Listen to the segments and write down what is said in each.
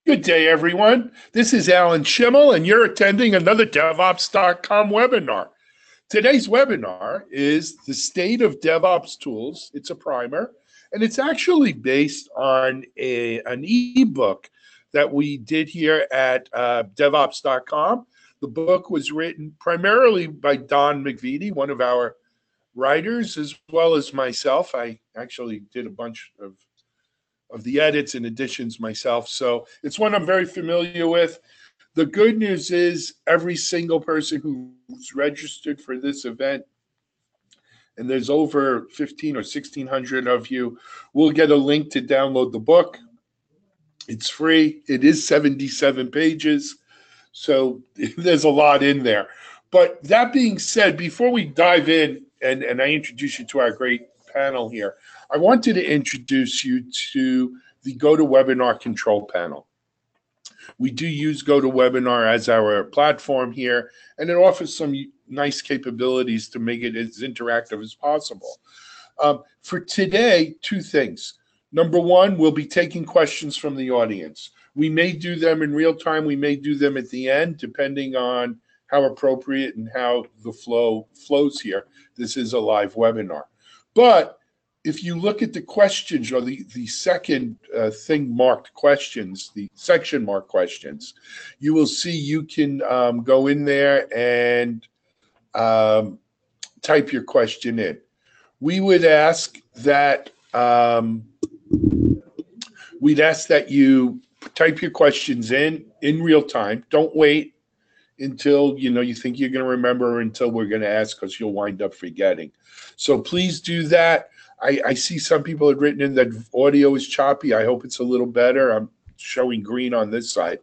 Good day, everyone. This is Alan Schimmel, and you're attending another DevOps.com webinar. Today's webinar is the state of DevOps tools. It's a primer, and it's actually based on an ebook that we did here at DevOps.com. The book was written primarily by Don McVitie, one of our writers, as well as myself. I actually did a bunch of the edits and additions myself. So it's one I'm very familiar with. The good news is every single person who's registered for this event, and there's over 15 or 1600 of you, will get a link to download the book. It's free. It is 77 pages. So there's a lot in there. But that being said, before we dive in and I introduce you to our great panel here, I wanted to introduce you to the GoToWebinar control panel. We do use GoToWebinar as our platform here, and it offers some nice capabilities to make it as interactive as possible. For today, two things. Number one, we'll be taking questions from the audience. We may do them in real time. We may do them at the end, depending on how appropriate and how the flow flows here. This is a live webinar. But if you look at the questions, or the second thing marked questions, the section marked questions, you will see you can go in there and type your question in. We would ask that you type your questions in real time. Don't wait until you think you're going to remember, or until we're going to ask, because you'll wind up forgetting. So please do that. I see some people have written in that audio is choppy. I hope it's a little better. I'm showing green on this side.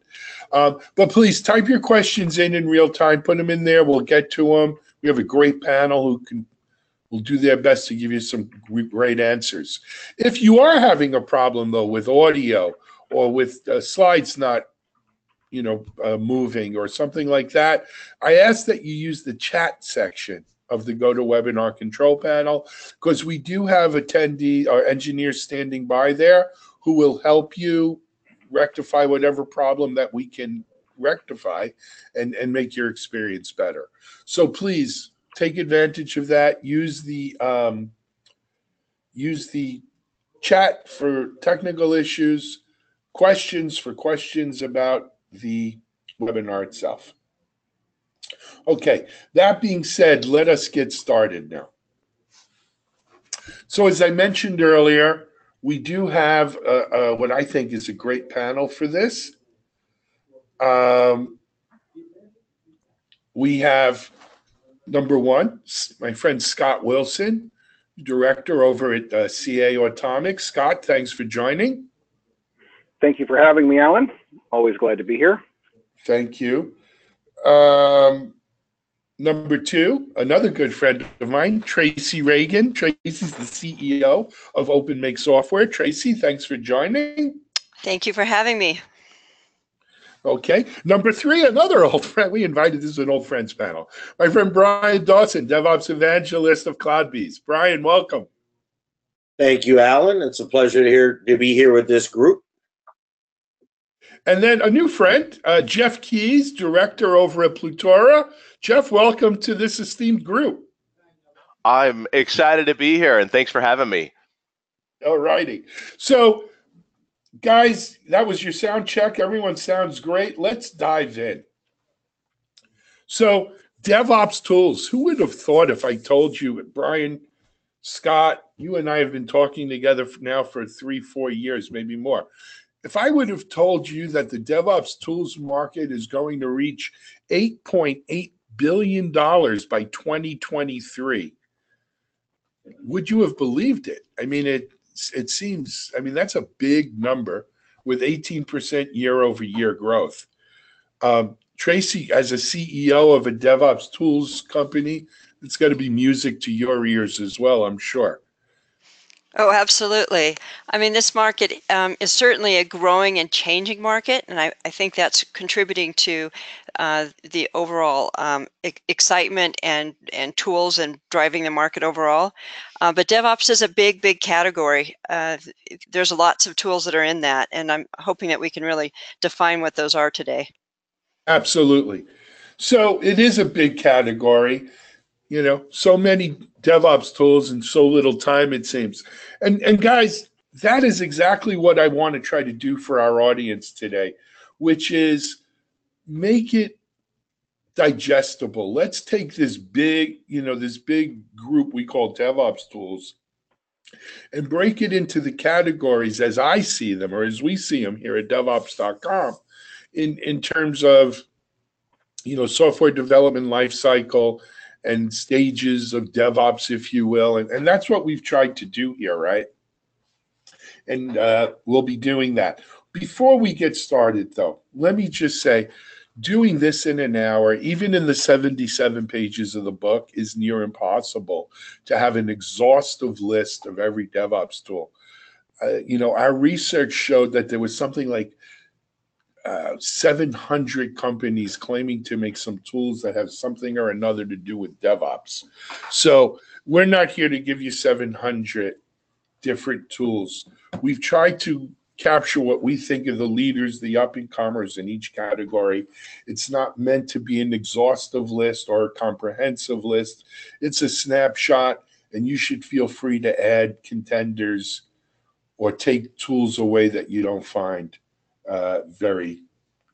But please type your questions in real time. Put them in there. We'll get to them. We have a great panel who will do their best to give you some great answers. If you are having a problem, though, with audio or with slides not moving or something like that, I ask that you use the chat section of the GoToWebinar control panel, because we do have attendee or engineers standing by there who will help you rectify whatever problem that we can rectify and make your experience better. So please take advantage of that. Use the chat for technical issues, questions for questions about the webinar itself. Okay, that being said, let us get started now. So as I mentioned earlier, we do have what I think is a great panel for this. We have, number one, my friend Scott Wilson, director over at CA Atomic. Scott, thanks for joining. Thank you for having me, Alan. Always glad to be here. Thank you. Number two, another good friend of mine, Tracy Reagan. Tracy's the CEO of Open Make Software. Tracy, thanks for joining. Thank you for having me. Okay. Number three, another old friend. We invited, this is an old friends panel. My friend Brian Dawson, DevOps evangelist of CloudBees. Brian, welcome. Thank you, Alan. It's a pleasure to be here with this group. And then a new friend, Jeff Keys, director over at Plutora. Jeff, welcome to this esteemed group. I'm excited to be here, and thanks for having me. All righty. So, guys, that was your sound check. Everyone sounds great. Let's dive in. So, DevOps tools. Who would have thought, if I told you, Brian, Scott, you and I have been talking together now for 3-4 years, maybe more. If I would have told you that the DevOps tools market is going to reach $8.8 billion by 2023, would you have believed it? I mean, it seems, I mean, that's a big number with 18% year-over-year growth. Tracy, as a CEO of a DevOps tools company, it's going to be music to your ears as well, I'm sure. Oh, absolutely. I mean, this market is certainly a growing and changing market, and I think that's contributing to the overall excitement and tools and driving the market overall. But DevOps is a big, big category. There's lots of tools that are in that, and I'm hoping that we can really define what those are today. Absolutely. So it is a big category, so many DevOps tools and so little time, it seems. And guys, that is exactly what I want to try to do for our audience today, which is make it digestible. Let's take this big group we call DevOps tools and break it into the categories as I see them or as we see them here at DevOps.com in terms of software development lifecycle and stages of DevOps, if you will. And that's what we've tried to do here, right? And we'll be doing that. Before we get started, though, let me just say, doing this in an hour, even in the 77 pages of the book, is near impossible to have an exhaustive list of every DevOps tool. Our research showed that there was something like 700 companies claiming to make some tools that have something or another to do with DevOps. So we're not here to give you 700 different tools. We've tried to capture what we think are the leaders, the up-and-comers in each category. It's not meant to be an exhaustive list or a comprehensive list. It's a snapshot, and you should feel free to add contenders or take tools away that you don't find very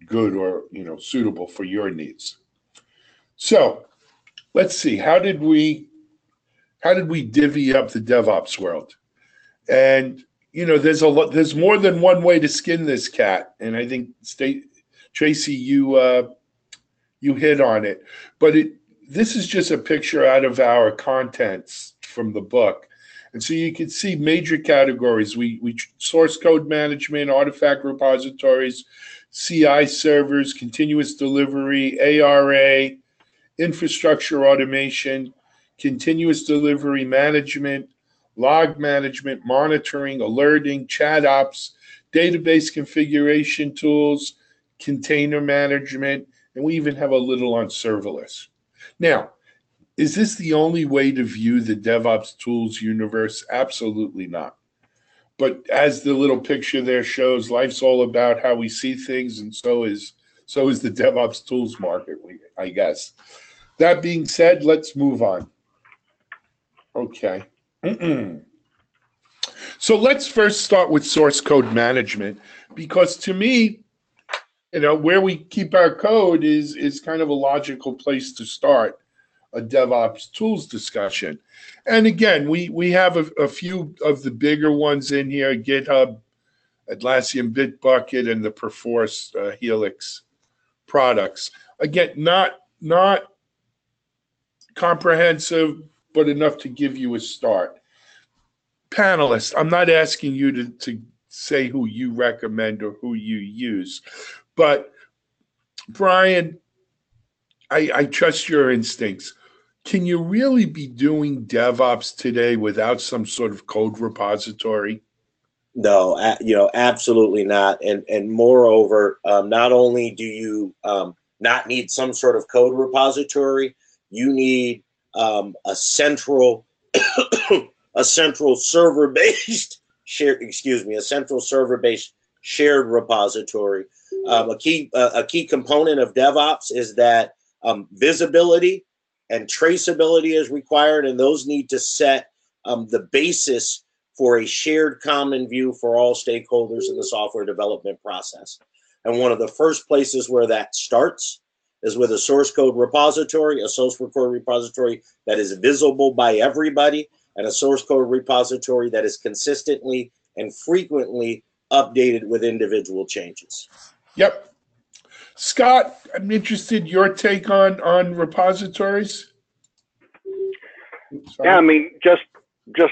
good or suitable for your needs. So let's see, how did we divvy up the DevOps world? And there's more than one way to skin this cat, and I think Tracy, you hit on it. But this is just a picture out of our contents from the book. And so you can see major categories. We source code management, artifact repositories, CI servers, continuous delivery, ARA, infrastructure automation, continuous delivery management, log management, monitoring, alerting, chat ops, database configuration tools, container management, and we even have a little on serverless. Now, is this the only way to view the DevOps tools universe? Absolutely not. But as the little picture there shows, life's all about how we see things, and so is the DevOps tools market, I guess. That being said, let's move on. Okay. So let's first start with source code management, because to me, where we keep our code is kind of a logical place to start a DevOps tools discussion. And again, we have a few of the bigger ones in here: GitHub, Atlassian Bitbucket, and the Perforce Helix products. Again, not comprehensive, but enough to give you a start. Panelists, I'm not asking you to say who you recommend or who you use, but Brian, I trust your instincts. Can you really be doing DevOps today without some sort of code repository? No, absolutely not. And moreover, not only do you not need some sort of code repository, you need a central server-based shared repository. A key component of DevOps is that visibility and traceability is required, and those need to set the basis for a shared common view for all stakeholders in the software development process. And one of the first places where that starts is with a source code repository that is visible by everybody, and a source code repository that is consistently and frequently updated with individual changes. Yep. Scott, I'm interested your take on repositories. Yeah, I mean, just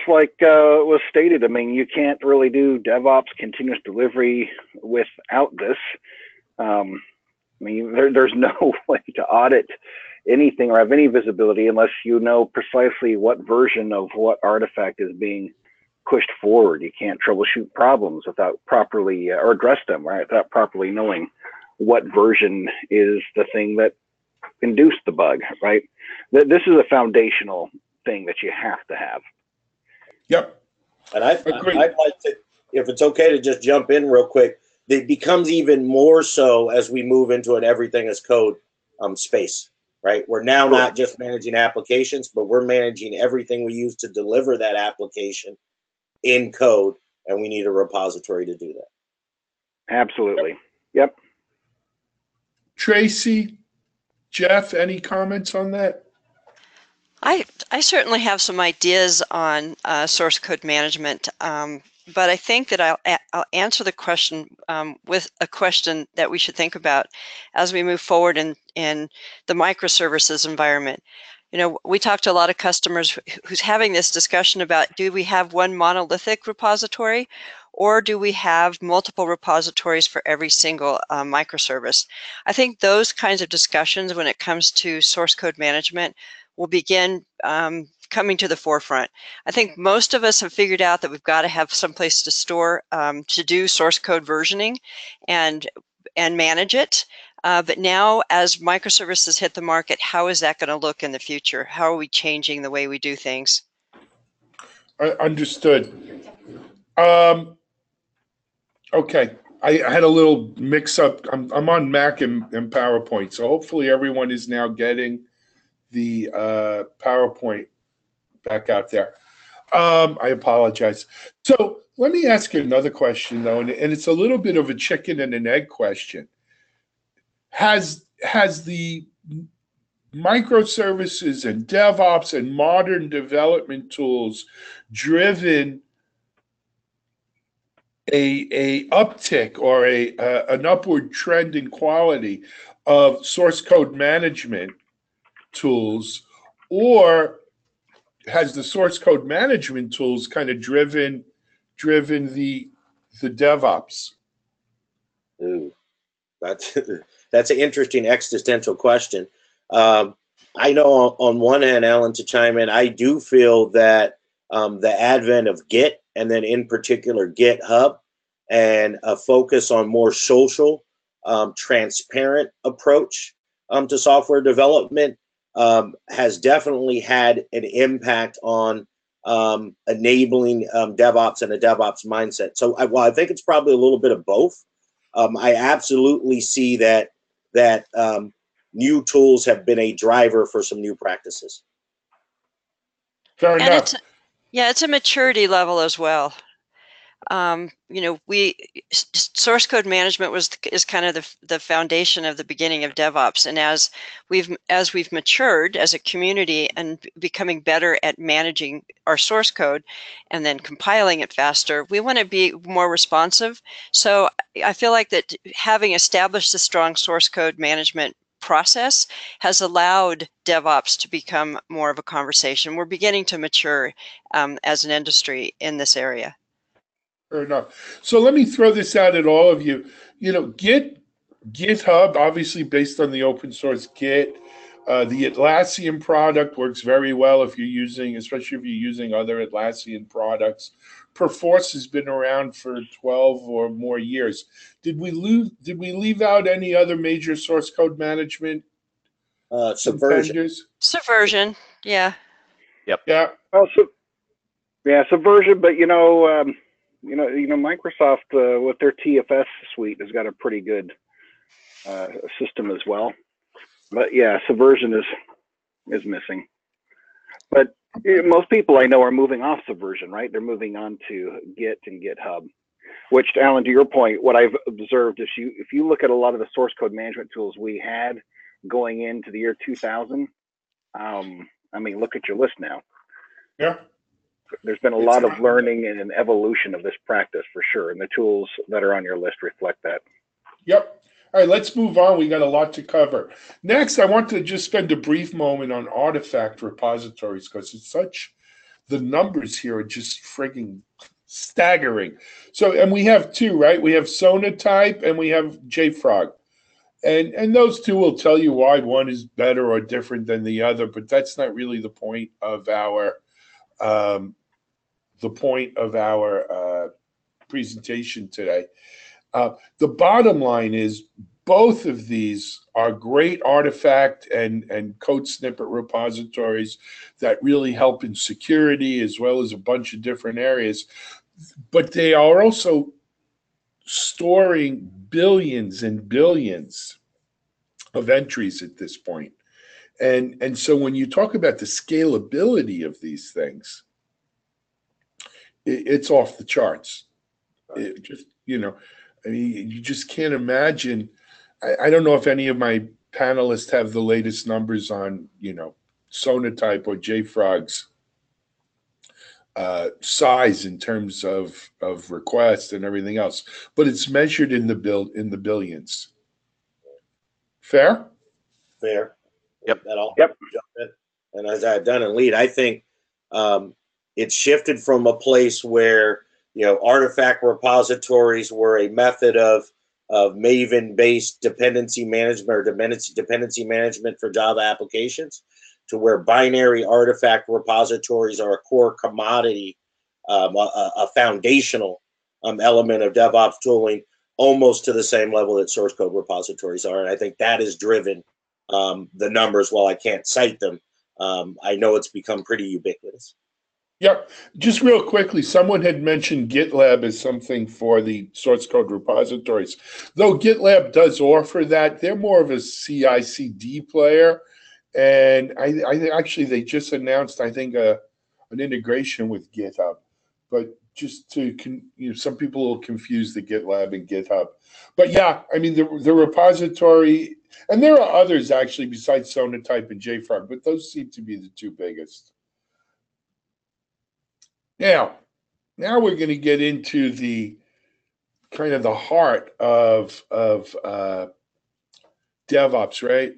like was stated, I mean, you can't really do DevOps continuous delivery without this. I mean, there's no way to audit anything or have any visibility unless you know precisely what version of what artifact is being pushed forward. You can't troubleshoot problems without properly or address them, right, without properly knowing what version is the thing that induced the bug, right? This is a foundational thing that you have to have. Yep. And I'd Agreed. like to, if it's okay to just jump in real quick, it becomes even more so as we move into an everything as code space, right? We're now not just managing applications, but we're managing everything we use to deliver that application in code, and we need a repository to do that. Absolutely. Yep. Tracy, Jeff, any comments on that? I certainly have some ideas on source code management, but I think that I'll answer the question with a question that we should think about as we move forward in the microservices environment. You know, we talked to a lot of customers who's having this discussion about, do we have one monolithic repository, or do we have multiple repositories for every single microservice? I think those kinds of discussions when it comes to source code management will begin coming to the forefront. I think most of us have figured out that we've got to have some place to store, to do source code versioning and manage it. But now, as microservices hit the market, how is that going to look in the future? How are we changing the way we do things? Understood. Okay, I had a little mix-up. I'm on Mac and PowerPoint, so hopefully everyone is now getting the PowerPoint back out there. I apologize. So let me ask you another question, though, and it's a little bit of a chicken and an egg question. Has the microservices and DevOps and modern development tools driven a uptick or an upward trend in quality of source code management tools, or has the source code management tools kind of driven the DevOps? Ooh, that's an interesting existential question. I know on one hand, Alan, to chime in, I do feel that the advent of Git, and then in particular GitHub, and a focus on more social, transparent approach to software development has definitely had an impact on enabling DevOps and a DevOps mindset. So while I think it's probably a little bit of both, I absolutely see that new tools have been a driver for some new practices. Fair enough. It's a maturity level as well. You know, source code management is kind of the foundation of the beginning of DevOps, and as we've matured as a community and becoming better at managing our source code and then compiling it faster, we want to be more responsive. So I feel like that having established a strong source code management process has allowed DevOps to become more of a conversation. We're beginning to mature as an industry in this area. Fair enough. So let me throw this out at all of you. You know, GitHub, obviously based on the open source Git, the Atlassian product works very well if you're using, especially if you're using other Atlassian products. Perforce has been around for 12 or more years. Did we leave out any other major source code management Subversion. Subversion, yeah. Yep. Yeah. Also, yeah, Subversion, but you know, Microsoft with their TFS suite has got a pretty good system as well. But yeah, Subversion is missing. But most people I know are moving off Subversion, right? They're moving on to Git and GitHub. Which, Alan, to your point, what I've observed is if you look at a lot of the source code management tools we had going into the year 2000, I mean, look at your list now. Yeah. There's been a lot of learning and an evolution of this practice for sure, and the tools that are on your list reflect that. Yep. All right, let's move on. We got a lot to cover. Next, I want to just spend a brief moment on artifact repositories because the numbers here are just frigging staggering. So, and we have two, right? We have Sonatype and we have JFrog. And those two will tell you why one is better or different than the other, but that's not really the point of our the point of our presentation today. The bottom line is both of these are great artifact and code snippet repositories that really help in security as well as a bunch of different areas. But they are also storing billions and billions of entries at this point. And so when you talk about the scalability of these things, it's off the charts. It just, I mean, you just can't imagine. I don't know if any of my panelists have the latest numbers on, Sonatype or JFrog's size in terms of requests and everything else, but it's measured in the billions. Fair? Fair. Yep. Yep. And as I've done in lead, I think it's shifted from a place where artifact repositories were a method of Maven-based dependency management or dependency management for Java applications, to where binary artifact repositories are a core commodity, a foundational element of DevOps tooling, almost to the same level that source code repositories are. And I think that has driven the numbers. While I can't cite them, I know it's become pretty ubiquitous. Yep. Just real quickly, someone had mentioned GitLab as something for the source code repositories. Though GitLab does offer that, they're more of a CI/CD player. And I actually, they just announced, I think, an integration with GitHub. But just to, some people will confuse the GitLab and GitHub. But yeah, I mean, the repository, and there are others actually besides Sonatype and JFrog, but those seem to be the two biggest. Now we're going to get into the kind of the heart of DevOps, right?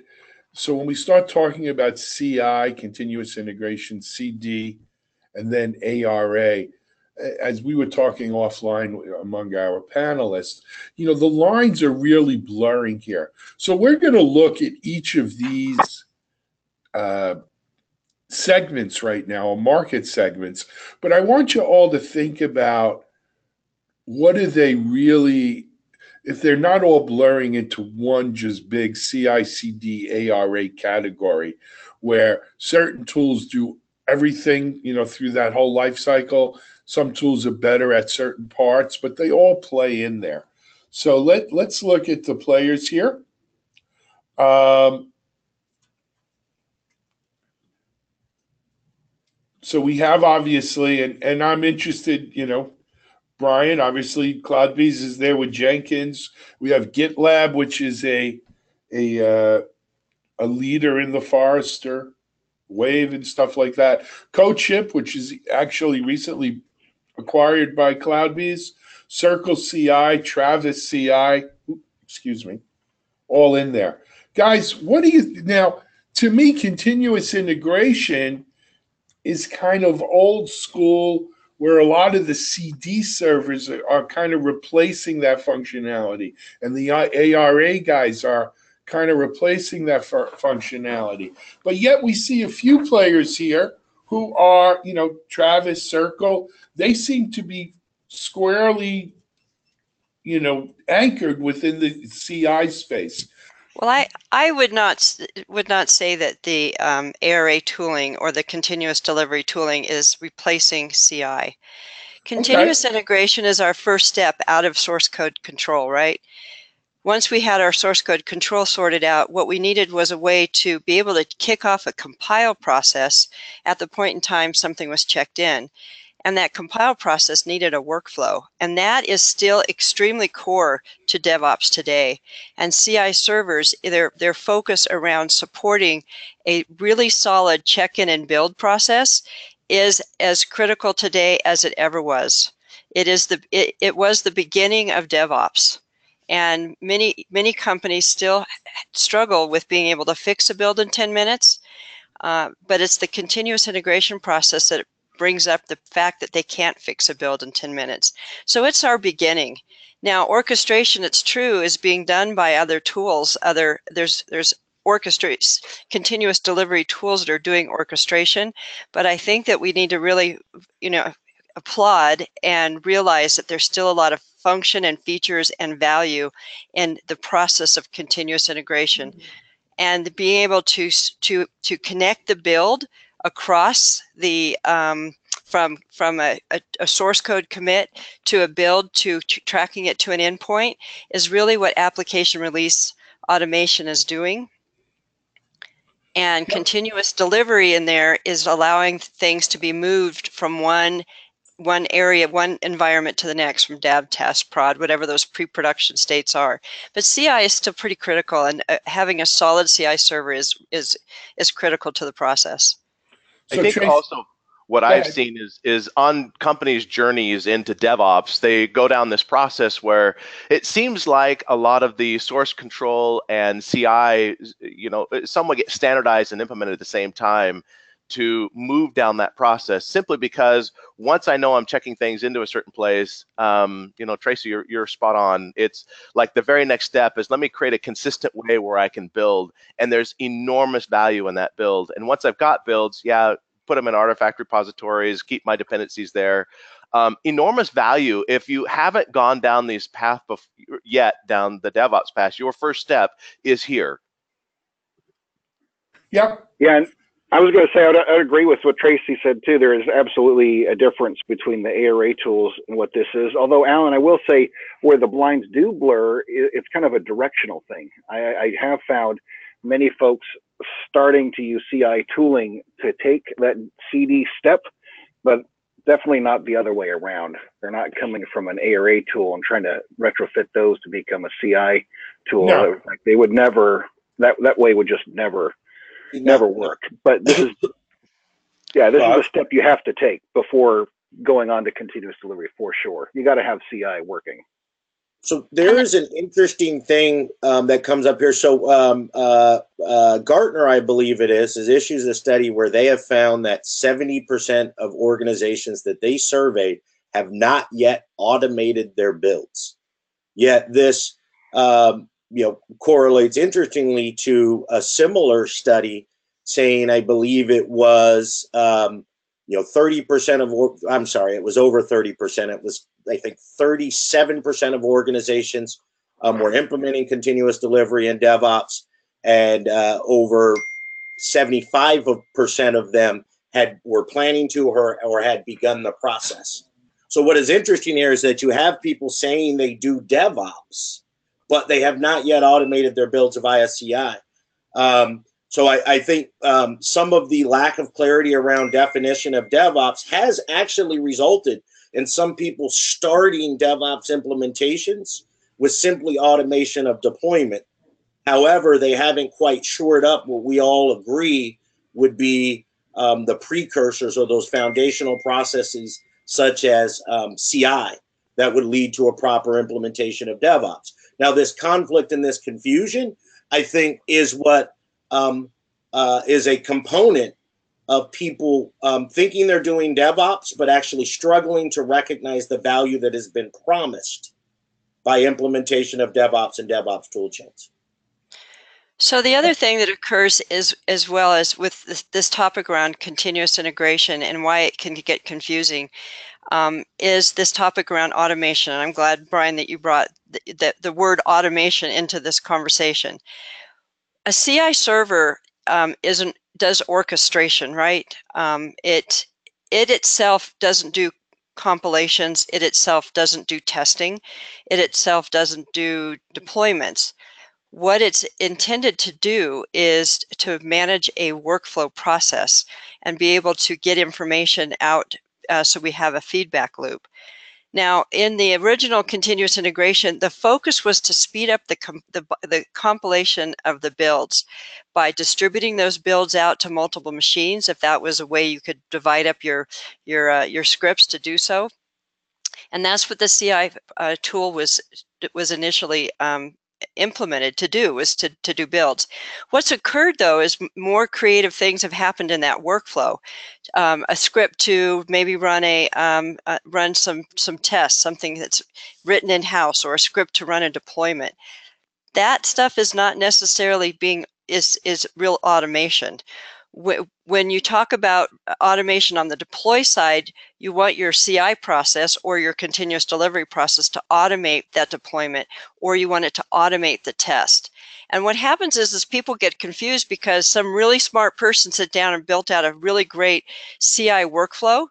So when we start talking about CI, continuous integration, CD, and then ARA, as we were talking offline among our panelists, the lines are really blurring here. So we're going to look at each of these segments right now, or market segments, but I want you all to think about what are they really, if they're not all blurring into one just big CI/CD ARA category, where certain tools do everything, through that whole life cycle. Some tools are better at certain parts, but they all play in there. So let's look at the players here. So we have obviously, and I'm interested, Brian, obviously CloudBees is there with Jenkins. We have GitLab, which is a leader in the Forrester Wave and stuff like that. CodeShip, which is actually recently acquired by CloudBees. Circle CI, Travis CI, all in there. Guys, what do you, now, to me, continuous integration is kind of old school, where a lot of the CD servers are kind of replacing that functionality, and the ARA guys are kind of replacing that functionality. But yet we see a few players here who are, Travis, Circle, they seem to be squarely, anchored within the CI space. Well, I would not say that the ARA tooling or the continuous delivery tooling is replacing CI. Continuous integration is our first step out of source code control, right? Once we had our source code control sorted out, what we needed was a way to be able to kick off a compile process at the point in time something was checked in. And that compile process needed a workflow. And that is still extremely core to DevOps today. And CI servers, their focus around supporting a really solid check-in and build process is as critical today as it ever was. It was the beginning of DevOps. And many companies still struggle with being able to fix a build in 10 minutes. But it's the continuous integration process that brings up the fact that they can't fix a build in 10 minutes. So it's our beginning. Now, orchestration, it's true, is being done by other tools. There's continuous delivery tools that are doing orchestration, but I think that we need to really, applaud and realize that there's still a lot of function and features and value in the process of continuous integration, and being able to connect the build across the from a source code commit to a build to tracking it to an endpoint is really what application release automation is doing. And continuous delivery in there is allowing things to be moved from one area, one environment to the next, from dev, test, prod, whatever those pre-production states are. But CI is still pretty critical, and having a solid CI server is critical to the process. I think Trace, also what I've seen is on companies' journeys into DevOps, they go down this process where it seems like a lot of the source control and CI, somewhat get standardized and implemented at the same time to move down that process, simply because once I know I'm checking things into a certain place, Tracy, you're spot on. It's like the very next step is, let me create a consistent way where I can build, and there's enormous value in that build. And once I've got builds, put them in artifact repositories, keep my dependencies there. Enormous value. If you haven't gone down these path yet, down the DevOps path, your first step is here. Yeah, and I was going to say, I agree with what Tracy said too. There is absolutely a difference between the ARA tools and what this is. Although, Alan, I will say, where the blinds do blur, it's kind of a directional thing. I have found many folks starting to use CI tooling to take that CD step, but definitely not the other way around. They're not coming from an ARA tool and trying to retrofit those to become a CI tool. No. Like they would never, that way would just never work. But this is, this is a step you have to take before going on to continuous delivery, for sure. You got to have CI working. So there is an interesting thing that comes up here. So Gartner, I believe it is issues a study where they have found that 70% of organizations that they surveyed have not yet automated their builds. Yet this correlates interestingly to a similar study saying, I believe it was 30% of, I'm sorry, it was over 30%. It was, I think, 37% of organizations were implementing continuous delivery in DevOps, and over 75% of them were planning to or had begun the process. So what is interesting here is that you have people saying they do DevOps, but they have not yet automated their builds via CI. So I think some of the lack of clarity around definition of DevOps has actually resulted in some people starting DevOps implementations with simply automation of deployment. However, they haven't quite shored up what we all agree would be the precursors or those foundational processes such as CI that would lead to a proper implementation of DevOps. Now, this conflict and this confusion, I think, is what is a component of people thinking they're doing DevOps, but actually struggling to recognize the value that has been promised by implementation of DevOps and DevOps toolchains. So the other thing that occurs is, as well as with this topic around continuous integration and why it can get confusing, is this topic around automation. And I'm glad, Brian, that you brought the word automation into this conversation. A CI server does orchestration, right? It itself doesn't do compilations. It itself doesn't do testing. It itself doesn't do deployments. What it's intended to do is to manage a workflow process and be able to get information out so we have a feedback loop. Now, in the original continuous integration, the focus was to speed up the compilation of the builds by distributing those builds out to multiple machines, if that was a way you could divide up your scripts to do so. And that's what the CI tool was initially implemented to do, was to do builds. What's occurred, though, is more creative things have happened in that workflow. A script to maybe run run some tests, something that's written in-house, or a script to run a deployment. That stuff is not necessarily is real automation. When you talk about automation on the deploy side, you want your CI process or your continuous delivery process to automate that deployment, or you want it to automate the test. And what happens is people get confused because some really smart person sat down and built out a really great CI workflow,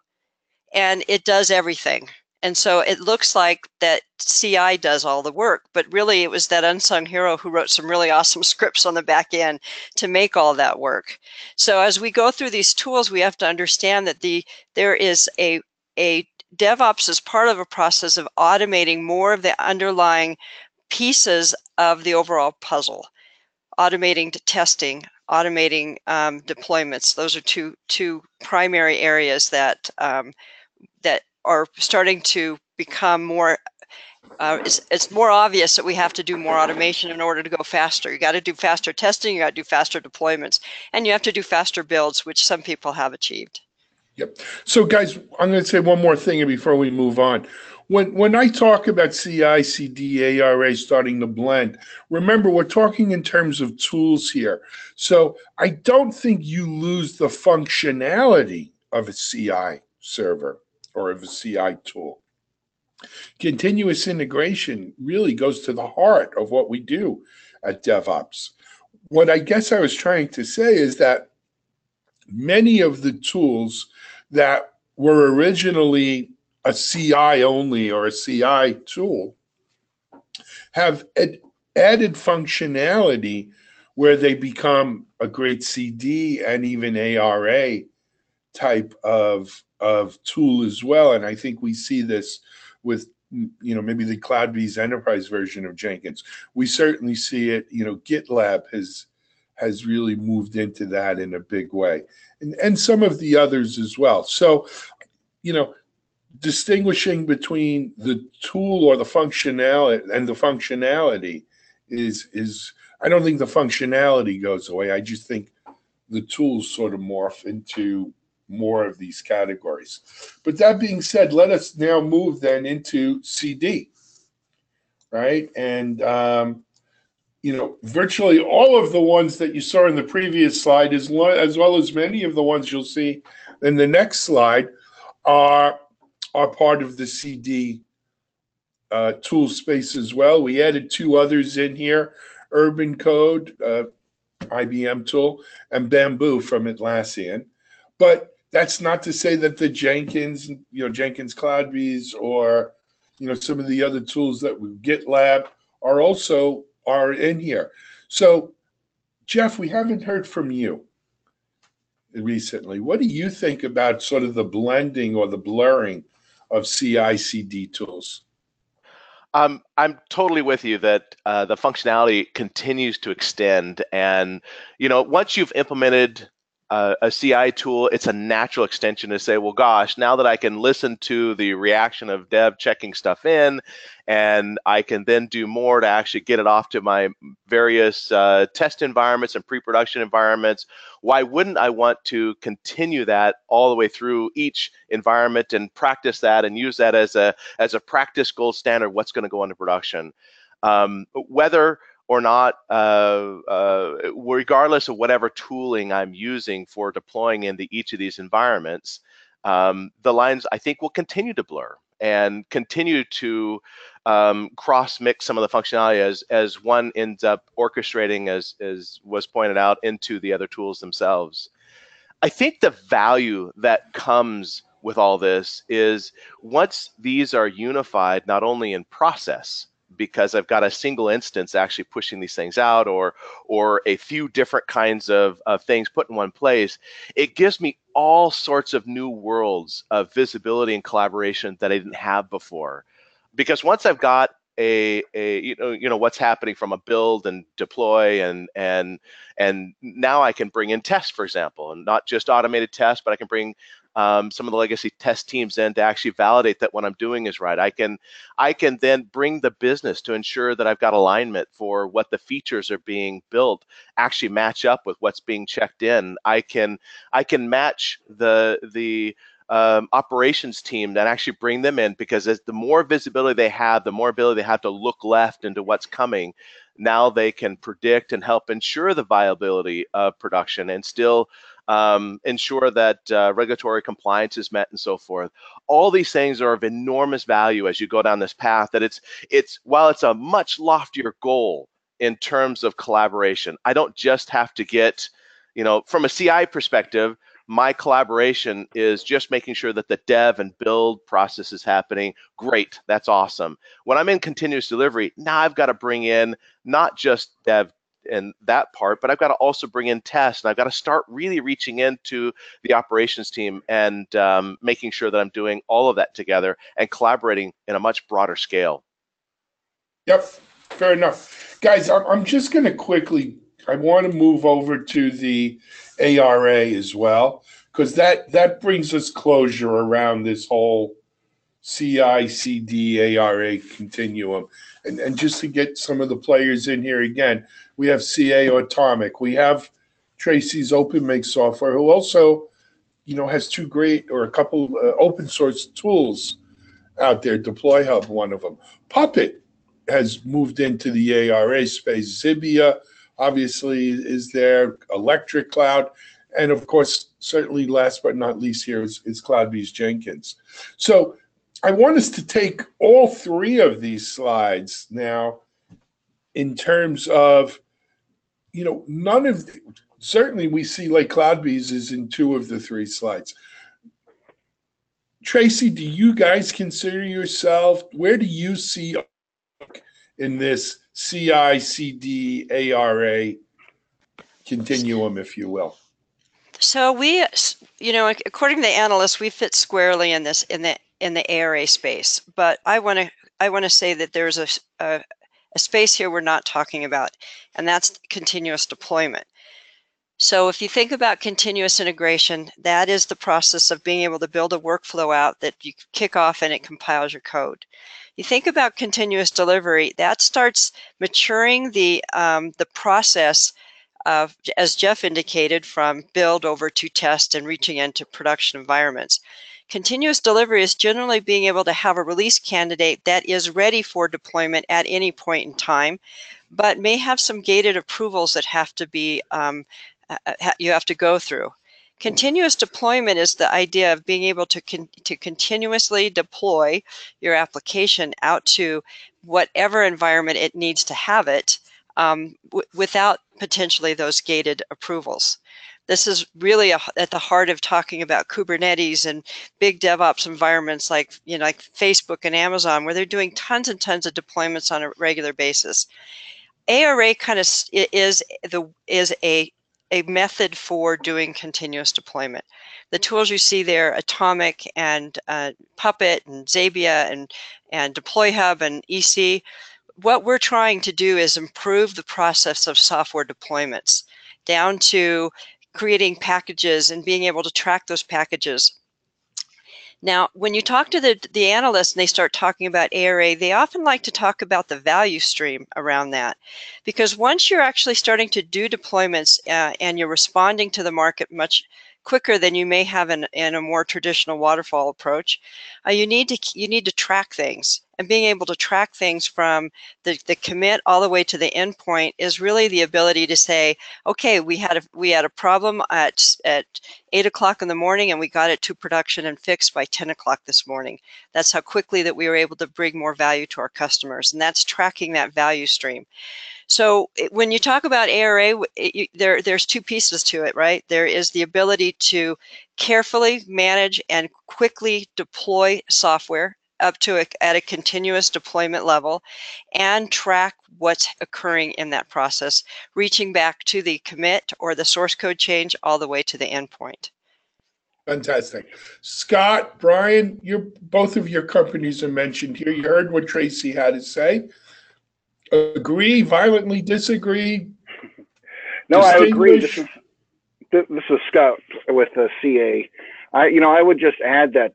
and it does everything. And so it looks like that CI does all the work, but really it was that unsung hero who wrote some really awesome scripts on the back end to make all that work. So as we go through these tools, we have to understand that there is a DevOps is part of a process of automating more of the underlying pieces of the overall puzzle, automating testing, automating deployments. Those are two primary areas that that are starting to become more, it's more obvious that we have to do more automation in order to go faster. You got to do faster testing, you got to do faster deployments, and you have to do faster builds, which some people have achieved. Yep. So guys, I'm going to say one more thing before we move on. When I talk about CI, CD, ARA starting to blend, remember we're talking in terms of tools here. So I don't think you lose the functionality of a CI server or of a CI tool. Continuous integration really goes to the heart of what we do at DevOps. What I guess I was trying to say is that many of the tools that were originally a CI only or a CI tool have added functionality where they become a great CD and even ARA type of tool as well. And I think we see this with, maybe the CloudBees enterprise version of Jenkins. We certainly see it, GitLab has really moved into that in a big way, and some of the others as well. So, distinguishing between the tool or the functionality and the functionality is I don't think the functionality goes away. I just think the tools sort of morph into more of these categories. But that being said, let us now move then into CD, right? And virtually all of the ones that you saw in the previous slide, as well as many of the ones you'll see in the next slide, are part of the CD tool space as well. We added two others in here: Urban Code, IBM tool, and Bamboo from Atlassian. But that's not to say that the Jenkins, Jenkins CloudBees, or some of the other tools that we GitLab are in here. So, Jeff, we haven't heard from you recently. What do you think about sort of the blending or the blurring of CI/CD tools? I'm totally with you that the functionality continues to extend, and once you've implemented a CI tool, it's a natural extension to say, well, gosh, now that I can listen to the reaction of dev checking stuff in, and I can then do more to actually get it off to my various test environments and pre-production environments, why wouldn't I want to continue that all the way through each environment and practice that and use that as a practice gold standard, what's going to go into production? Whether or not, regardless of whatever tooling I'm using for deploying into each of these environments, the lines, I think, will continue to blur and continue to cross-mix some of the functionality as one ends up orchestrating, as was pointed out, into the other tools themselves. I think the value that comes with all this is once these are unified, not only in process, because I've got a single instance actually pushing these things out, or a few different kinds of things put in one place, it gives me all sorts of new worlds of visibility and collaboration that I didn't have before. Because once I've got what's happening from a build and deploy, and now I can bring in tests, for example, and not just automated tests, but I can bring some of the legacy test teams in to actually validate that what I'm doing is right. I can then bring the business to ensure that I've got alignment for what the features are being built actually match up with what's being checked in. I can match the operations team that actually bring them in, because as the more visibility they have, the more ability they have to look left into what's coming. Now they can predict and help ensure the viability of production and still ensure that regulatory compliance is met and so forth. All these things are of enormous value as you go down this path, that while it's a much loftier goal in terms of collaboration, I don't just have to get, from a CI perspective, my collaboration is just making sure that the dev and build process is happening. Great, that's awesome. When I'm in continuous delivery, now I've got to bring in not just dev and that part, but I've got to also bring in test, and I've got to start really reaching into the operations team and making sure that I'm doing all of that together and collaborating in a much broader scale. Yep, fair enough. Guys, I'm just going to quickly, I want to move over to the ARA as well, because that brings us closure around this whole CI/CD ARA continuum. And just to get some of the players in here again, we have CA Atomic, we have Tracy's OpenMake software, who also, has a couple open source tools out there. Deploy Hub, one of them. Puppet has moved into the ARA space. Zibia, obviously, is there. Electric Cloud, and of course, certainly last but not least here is CloudBees Jenkins. So I want us to take all three of these slides now in terms of, certainly we see like CloudBees is in two of the three slides. Tracy, do you guys consider yourself, where do you see in this CI/CD ARA continuum, if you will? So we, according to the analysts, we fit squarely in the ARA space. But I want to say that there's a space here we're not talking about, and that's continuous deployment. So if you think about continuous integration, that is the process of being able to build a workflow out that you kick off and it compiles your code. You think about continuous delivery, that starts maturing the process of, as Jeff indicated, from build over to test and reaching into production environments. Continuous delivery is generally being able to have a release candidate that is ready for deployment at any point in time, but may have some gated approvals that have to be you have to go through. Continuous deployment is the idea of being able to continuously deploy your application out to whatever environment it needs to have it, without potentially those gated approvals. This is really at the heart of talking about Kubernetes and big DevOps environments like Facebook and Amazon, where they're doing tons and tons of deployments on a regular basis. ARA kind of is a method for doing continuous deployment. The tools you see there, Atomic and Puppet and Zabbia and Deploy Hub and EC, what we're trying to do is improve the process of software deployments down to creating packages and being able to track those packages. Now, when you talk to the analysts and they start talking about ARA, they often like to talk about the value stream around that. Because once you're actually starting to do deployments and you're responding to the market much quicker than you may have in a more traditional waterfall approach, you need to track things. And being able to track things from the commit all the way to the endpoint is really the ability to say, okay, we had a problem at 8 o'clock in the morning and we got it to production and fixed by 10 o'clock this morning. That's how quickly that we were able to bring more value to our customers, and that's tracking that value stream. So when you talk about ARA, there's two pieces to it, right? There is the ability to carefully manage and quickly deploy software up to at a continuous deployment level and track what's occurring in that process, reaching back to the commit or the source code change all the way to the endpoint. Fantastic. Scott, Brian, both of your companies are mentioned here. You heard what Tracy had to say. Agree, violently disagree? No, I agree. This is Scott with the CA. I would just add that,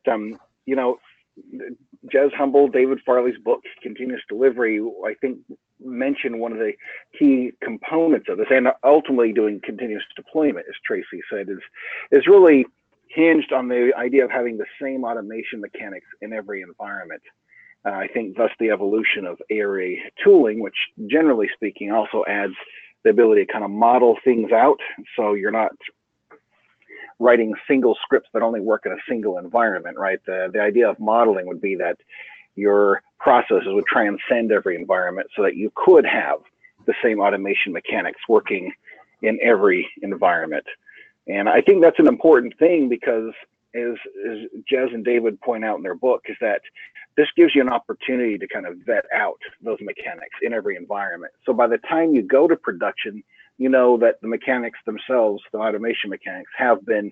Jez Humble, David Farley's book, Continuous Delivery, I think mentioned one of the key components of this, and ultimately doing continuous deployment, as Tracy said, is really hinged on the idea of having the same automation mechanics in every environment. I think thus the evolution of ARA tooling, which generally speaking also adds the ability to kind of model things out, so you're not writing single scripts that only work in a single environment, right? The idea of modeling would be that your processes would transcend every environment so that you could have the same automation mechanics working in every environment. And I think that's an important thing because as Jez and David point out in their book, is that this gives you an opportunity to kind of vet out those mechanics in every environment. So by the time you go to production, you know that the mechanics themselves, the automation mechanics, have been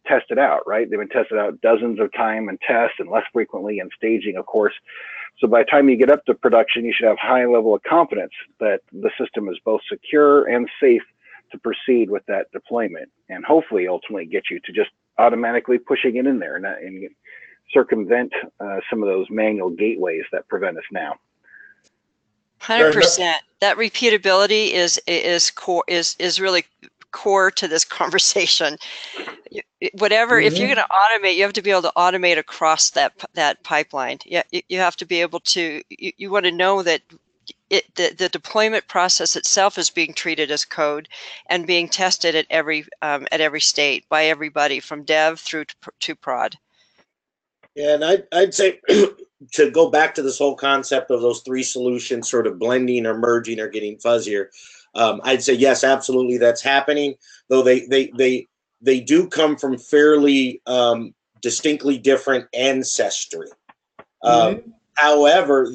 tested out, right? They've been tested out dozens of times and tests and less frequently and staging, of course. So by the time you get up to production, you should have high level of confidence that the system is both secure and safe to proceed with that deployment, and hopefully ultimately get you to just automatically pushing it in there and circumvent some of those manual gateways that prevent us now. 100%. That repeatability is really core to this conversation. Whatever, if you're going to automate, you have to be able to automate across that pipeline. Yeah, you have to be able to. You want to know that the deployment process itself is being treated as code and being tested at every state by everybody from dev through to prod. Yeah, and I'd say to go back to this whole concept of those three solutions sort of blending or merging or getting fuzzier, I'd say yes, absolutely, that's happening. Though they do come from fairly distinctly different ancestry. However,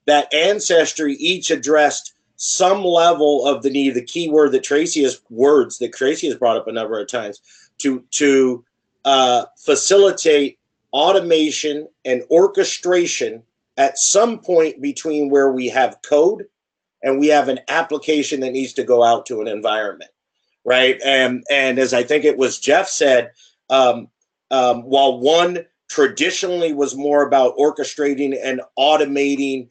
that ancestry each addressed some level of the need. The key word that Tracy has brought up a number of times to facilitate automation and orchestration at some point between where we have code and we have an application that needs to go out to an environment, right? And as I think it was Jeff said, while one traditionally was more about orchestrating and automating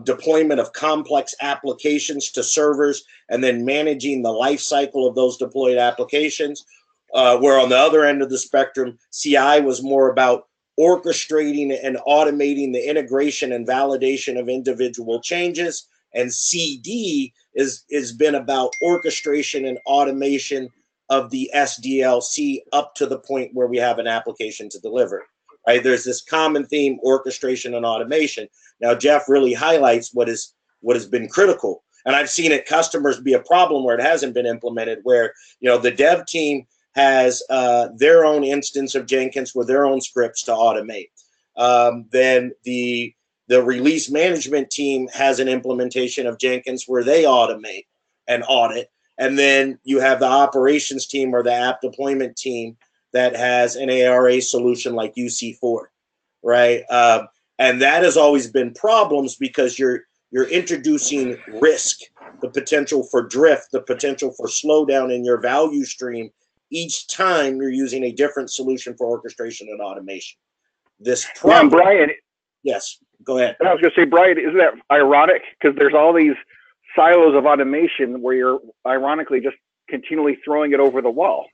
deployment of complex applications to servers and then managing the life cycle of those deployed applications, where on the other end of the spectrum, CI was more about orchestrating and automating the integration and validation of individual changes, and CD has been about orchestration and automation of the SDLC up to the point where we have an application to deliver. Right? There's this common theme: orchestration and automation. Now, Jeff really highlights what has been critical, and I've seen it customers be a problem where it hasn't been implemented. Where the dev team has their own instance of Jenkins with their own scripts to automate. Then the release management team has an implementation of Jenkins where they automate and audit. And then you have the operations team or the app deployment team that has an ARA solution like UC4, right? And that has always been problems because you're introducing risk, the potential for drift, the potential for slowdown in your value stream each time you're using a different solution for orchestration and automation. This problem, Brian. Yes, go ahead. I was going to say, Brian, isn't that ironic? Because there's all these silos of automation where you're ironically just continually throwing it over the wall.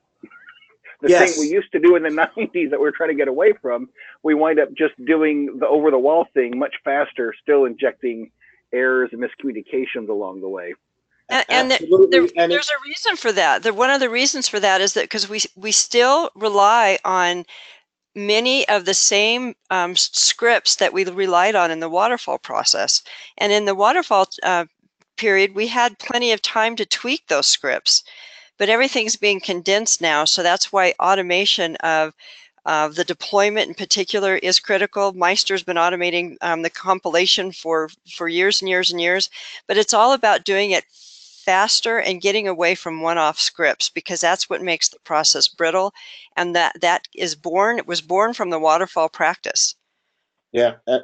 The thing we used to do in the 90s that we're trying to get away from, we wind up just doing the over-the-wall thing much faster, still injecting errors and miscommunications along the way. And there's a reason for that. One of the reasons for that is that because we still rely on many of the same scripts that we relied on in the waterfall process. And in the waterfall period, we had plenty of time to tweak those scripts. But everything's being condensed now, so that's why automation of the deployment in particular is critical. Meister's been automating the compilation for years and years and years, but it's all about doing it faster and getting away from one-off scripts, because that's what makes the process brittle, and it was born from the waterfall practice. Yeah, and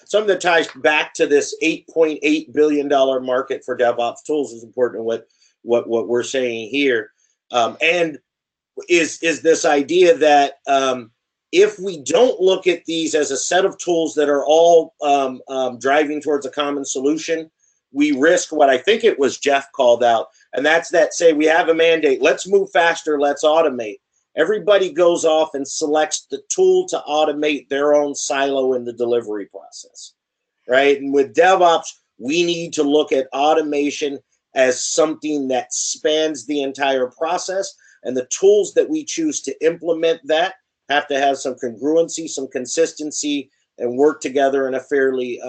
something that ties back to this $8.8 billion market for DevOps tools is important. What we're saying here, and is this idea that if we don't look at these as a set of tools that are all driving towards a common solution, we risk what I think it was Jeff called out, and that's that say we have a mandate, let's move faster, let's automate. Everybody goes off and selects the tool to automate their own silo in the delivery process, right? And with DevOps, we need to look at automation as something that spans the entire process. And the tools that we choose to implement that have to have some congruency, some consistency, and work together in a fairly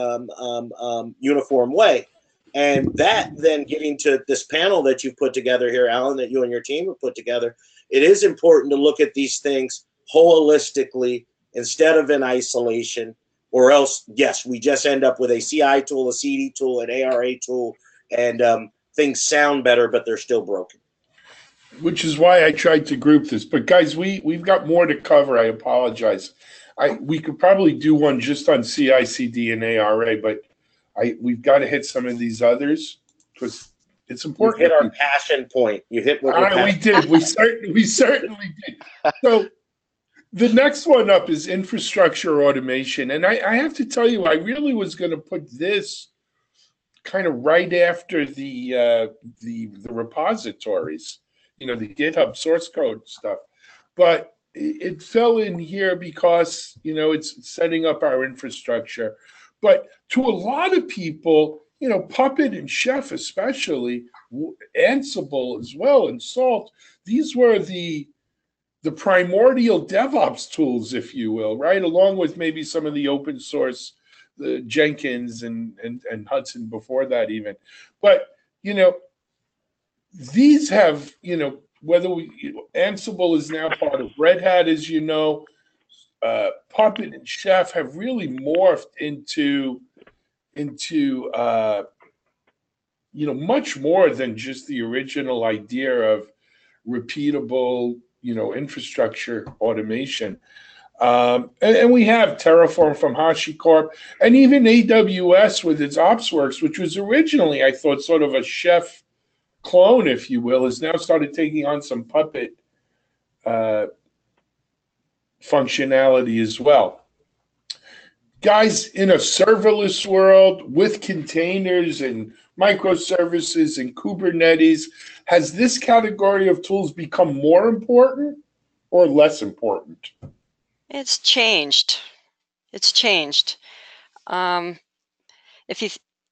uniform way. And that then getting to this panel that you've put together here, Alan, that you and your team have put together, it is important to look at these things holistically instead of in isolation, or else, yes, we just end up with a CI tool, a CD tool, an ARA tool, and things sound better, but they're still broken. Which is why I tried to group this. But guys, we've got more to cover. I apologize. We could probably do one just on CI, CD, and ARA, but we've got to hit some of these others because it's important. You hit our passion point. You hit what we're we did. We certainly did. So the next one up is infrastructure automation. And I have to tell you, I really was going to put this kind of right after the repositories, the GitHub source code stuff. But it fell in here because, it's setting up our infrastructure. But to a lot of people, Puppet and Chef especially, Ansible as well, and Salt, these were the primordial DevOps tools, if you will, right? Along with maybe some of the open source, the Jenkins and Hudson before that even. But, these have, whether Ansible is now part of Red Hat, as you know, Puppet and Chef have really morphed into much more than just the original idea of repeatable, infrastructure automation. And we have Terraform from HashiCorp, and even AWS with its OpsWorks, which was originally, I thought, sort of a Chef clone, if you will, has now started taking on some Puppet functionality as well. Guys, in a serverless world with containers and microservices and Kubernetes, has this category of tools become more important or less important? It's changed. It's changed.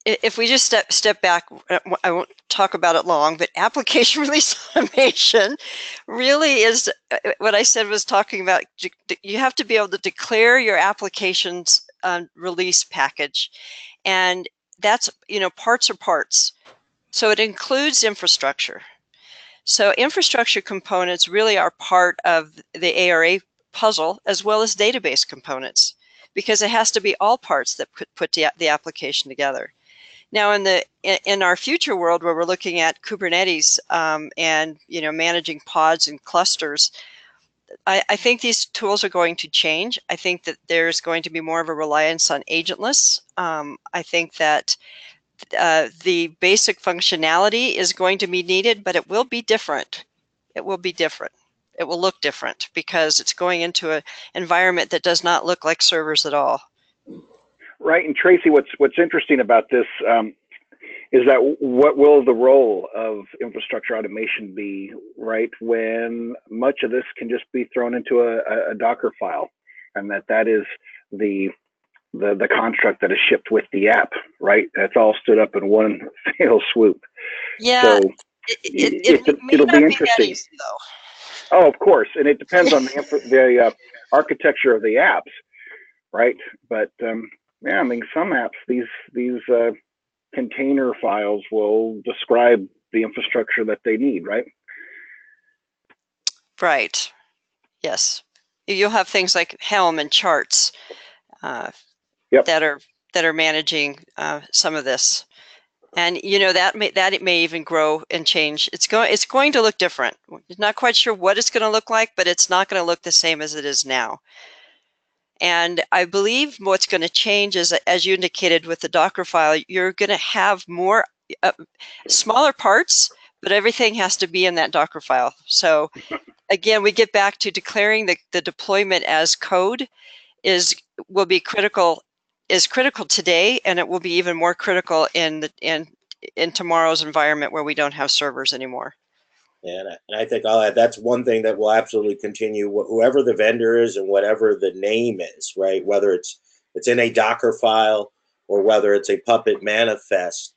If we just step back, I won't talk about it long, but application release automation really is what I said was talking about. You have to be able to declare your application's release package, and that's, parts are parts. So it includes infrastructure. So infrastructure components really are part of the ARA puzzle, as well as database components, because it has to be all parts that put the application together. Now, in our future world, where we're looking at Kubernetes and managing pods and clusters, I think these tools are going to change. I think that there's going to be more of a reliance on agentless. I think that the basic functionality is going to be needed, but it will be different. It will be different. It will look different because it's going into an environment that does not look like servers at all. Right, and Tracy, what's interesting about this is that what will the role of infrastructure automation be, right, when much of this can just be thrown into a Docker file, and that is the construct that is shipped with the app, right? That's all stood up in one fell swoop. Yeah, so it'll be interesting. That easy, though. Oh, of course, and it depends on the architecture of the apps, right? But yeah, I mean, some apps, these container files will describe the infrastructure that they need, right? Right. Yes. You'll have things like Helm and charts that are managing some of this, and that it may even grow and change. It's going to look different. Not quite sure what it's going to look like, but it's not going to look the same as it is now. And I believe what's going to change is, as you indicated with the Docker file, you're going to have more smaller parts, but everything has to be in that Docker file. So again, we get back to declaring the deployment as code is critical today, and it will be even more critical in tomorrow's environment where we don't have servers anymore. And I think I'll add, that's one thing that will absolutely continue, whoever the vendor is and whatever the name is, right? Whether it's in a Docker file or whether it's a Puppet manifest,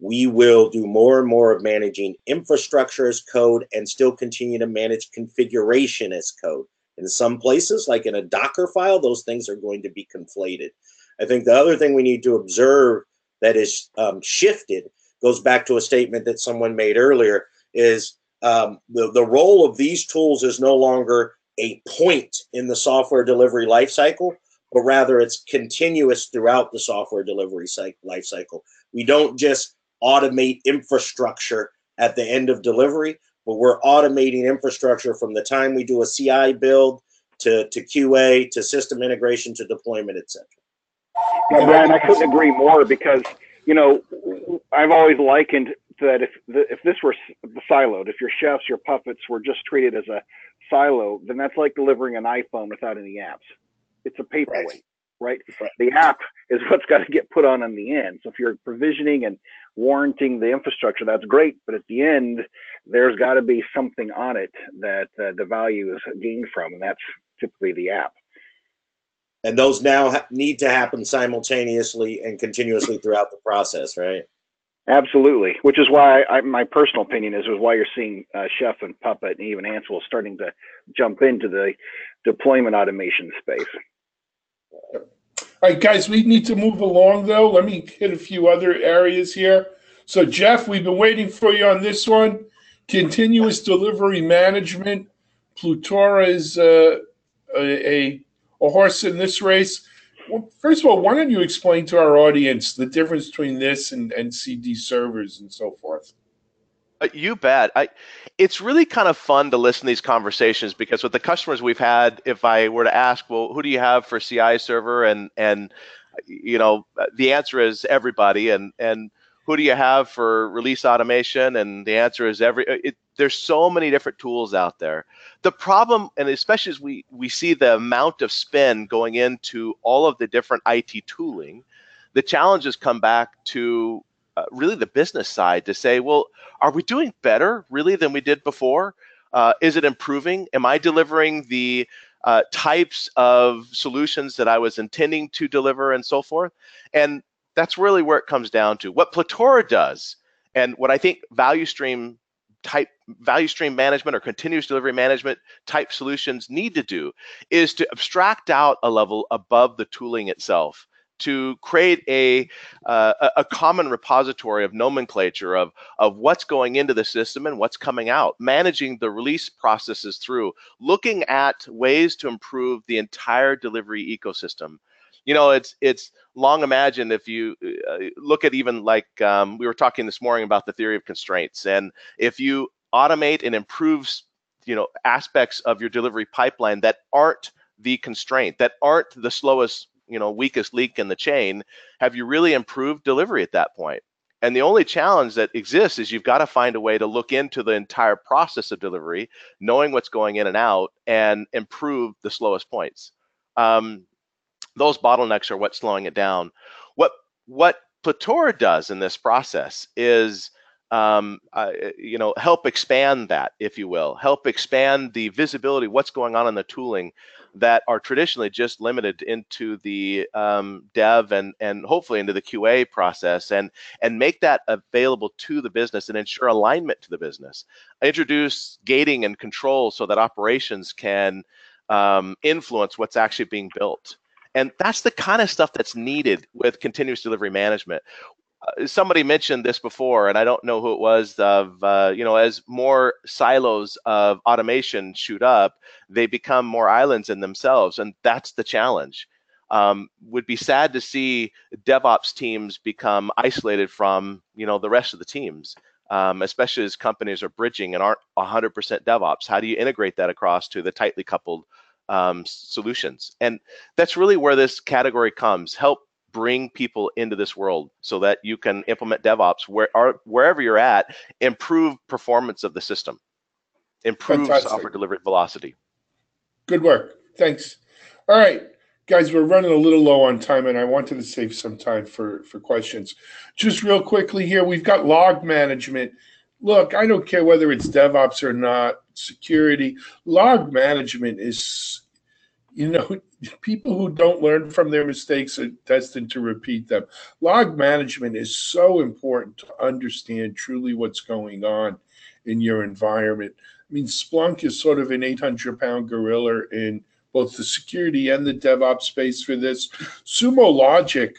we will do more and more of managing infrastructure as code and still continue to manage configuration as code. In some places, like in a Docker file, those things are going to be conflated. I think the other thing we need to observe that is shifted goes back to a statement that someone made earlier, is the role of these tools is no longer a point in the software delivery lifecycle, but rather it's continuous throughout the software delivery lifecycle. We don't just automate infrastructure at the end of delivery, but we're automating infrastructure from the time we do a CI build to QA to system integration to deployment, etc. Yeah, Brian, I couldn't agree more, because I've always likened that if this were siloed, if your chefs, your puppets were just treated as a silo, then that's like delivering an iPhone without any apps. It's a paperweight, right? The app is what's got to get put on in the end. So if you're provisioning and warranting the infrastructure, that's great. But at the end, there's got to be something on it that the value is gained from, and that's typically the app. And those now need to happen simultaneously and continuously throughout the process, right? Absolutely, which is why my personal opinion is why you're seeing Chef and Puppet and even Ansible starting to jump into the deployment automation space. All right, guys, we need to move along, though. Let me hit a few other areas here. So, Jeff, we've been waiting for you on this one. Continuous delivery management. Plutora is a horse in this race. Well, first of all, why don't you explain to our audience the difference between this and CD servers and so forth? You bet. It's really kind of fun to listen to these conversations, because with the customers we've had, if I were to ask, well, who do you have for CI server? And the answer is everybody. And who do you have for release automation? And the answer is there's so many different tools out there. The problem, and especially as we see the amount of spend going into all of the different IT tooling, the challenges come back to really the business side to say, well, are we doing better really than we did before? Is it improving? Am I delivering the types of solutions that I was intending to deliver and so forth? And that's really where it comes down to. What Plutora does, and what I think value stream management or continuous delivery management type solutions need to do, is to abstract out a level above the tooling itself, to create a common repository of nomenclature of what's going into the system and what's coming out, managing the release processes through, looking at ways to improve the entire delivery ecosystem. It's long imagined, if you look at even like we were talking this morning about the theory of constraints, and if you automate and improve aspects of your delivery pipeline that aren't the constraint, that aren't the slowest, weakest link in the chain, have you really improved delivery at that point? And the only challenge that exists is you've got to find a way to look into the entire process of delivery, knowing what's going in and out, and improve the slowest points. Those bottlenecks are what's slowing it down. What Plutora does in this process is help expand that, if you will, help expand the visibility of what's going on in the tooling that are traditionally just limited into the dev and hopefully into the QA process, and make that available to the business and ensure alignment to the business. Introduce gating and control so that operations can influence what's actually being built. And that's the kind of stuff that's needed with continuous delivery management. Somebody mentioned this before, and I don't know who it was, as more silos of automation shoot up, they become more islands in themselves, and that's the challenge. Would be sad to see DevOps teams become isolated from, the rest of the teams, especially as companies are bridging and aren't 100% DevOps. How do you integrate that across to the tightly coupled solutions? And that's really where this category comes. Help bring people into this world so that you can implement DevOps wherever you're at, improve performance of the system, improve software delivery velocity. Good work. Thanks. All right, guys, we're running a little low on time, and I wanted to save some time for questions. Just real quickly here, we've got log management. Look, I don't care whether it's DevOps or not, security. Log management is, you know, people who don't learn from their mistakes are destined to repeat them. Log management is so important to understand truly what's going on in your environment. I mean, Splunk is sort of an 800-pound gorilla in both the security and the DevOps space for this. Sumo Logic,